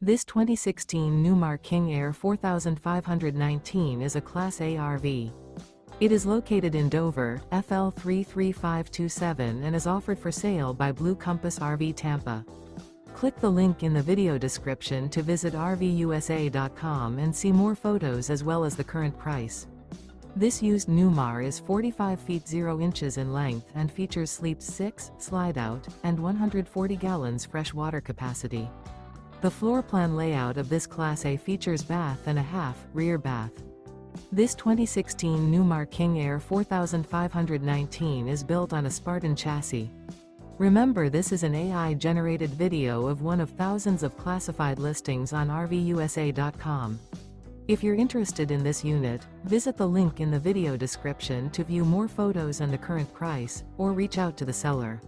This 2016 Newmar King Aire 4519 is a Class A RV. It is located in Dover, FL 33527 and is offered for sale by Blue Compass RV Tampa. Click the link in the video description to visit RVUSA.com and see more photos as well as the current price. This used Newmar is 45 feet 0 inches in length and features sleeps 6, slide-out, and 140 gallons fresh water capacity. The floor plan layout of this Class A features bath and a half, rear bath. This 2016 Newmar King Aire 4519 is built on a Spartan chassis. Remember, this is an AI-generated video of one of thousands of classified listings on RVUSA.com. If you're interested in this unit, visit the link in the video description to view more photos and the current price, or reach out to the seller.